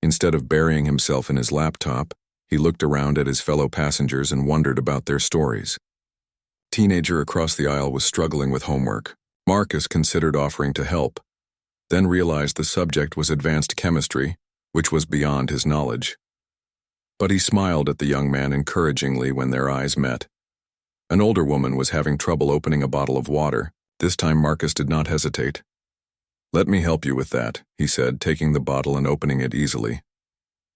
Instead of burying himself in his laptop, he looked around at his fellow passengers and wondered about their stories. A teenager across the aisle was struggling with homework. Marcus considered offering to help, then realized the subject was advanced chemistry, which was beyond his knowledge. But he smiled at the young man encouragingly when their eyes met. An older woman was having trouble opening a bottle of water. This time Marcus did not hesitate. "Let me help you with that," he said, taking the bottle and opening it easily.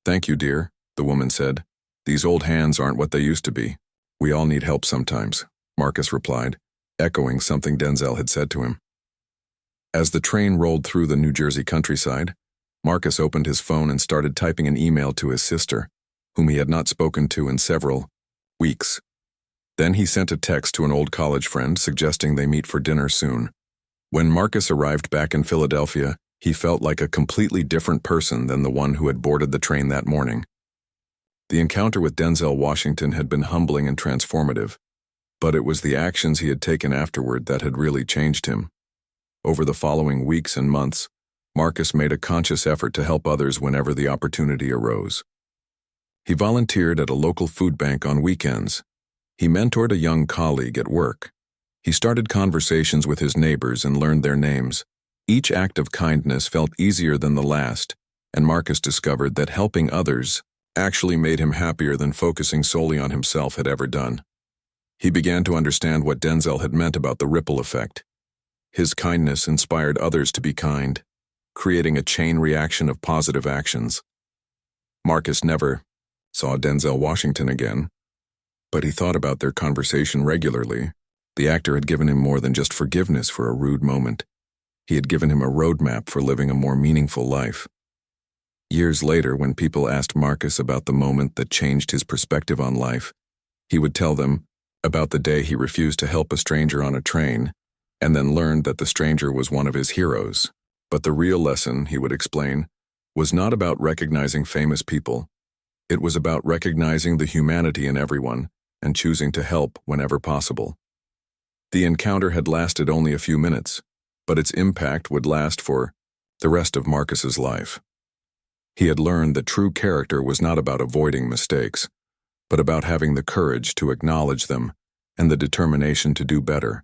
"Thank you, dear," the woman said. "These old hands aren't what they used to be. We all need help sometimes," Marcus replied, echoing something Denzel had said to him. As the train rolled through the New Jersey countryside, Marcus opened his phone and started typing an email to his sister, whom he had not spoken to in several weeks. Then he sent a text to an old college friend suggesting they meet for dinner soon. When Marcus arrived back in Philadelphia, he felt like a completely different person than the one who had boarded the train that morning. The encounter with Denzel Washington had been humbling and transformative, but it was the actions he had taken afterward that had really changed him. Over the following weeks and months, Marcus made a conscious effort to help others whenever the opportunity arose. He volunteered at a local food bank on weekends. He mentored a young colleague at work. He started conversations with his neighbors and learned their names. Each act of kindness felt easier than the last, and Marcus discovered that helping others actually made him happier than focusing solely on himself had ever done. He began to understand what Denzel had meant about the ripple effect. His kindness inspired others to be kind, creating a chain reaction of positive actions. Marcus never saw Denzel Washington again, but he thought about their conversation regularly. The actor had given him more than just forgiveness for a rude moment. He had given him a roadmap for living a more meaningful life. Years later, when people asked Marcus about the moment that changed his perspective on life, he would tell them about the day he refused to help a stranger on a train, and then learned that the stranger was one of his heroes. But the real lesson, he would explain, was not about recognizing famous people. It was about recognizing the humanity in everyone and choosing to help whenever possible. The encounter had lasted only a few minutes, but its impact would last for the rest of Marcus's life. He had learned that true character was not about avoiding mistakes, but about having the courage to acknowledge them and the determination to do better.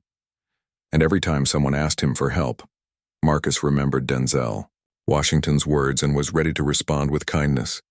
And every time someone asked him for help, Marcus remembered Denzel, Washington's words, and was ready to respond with kindness.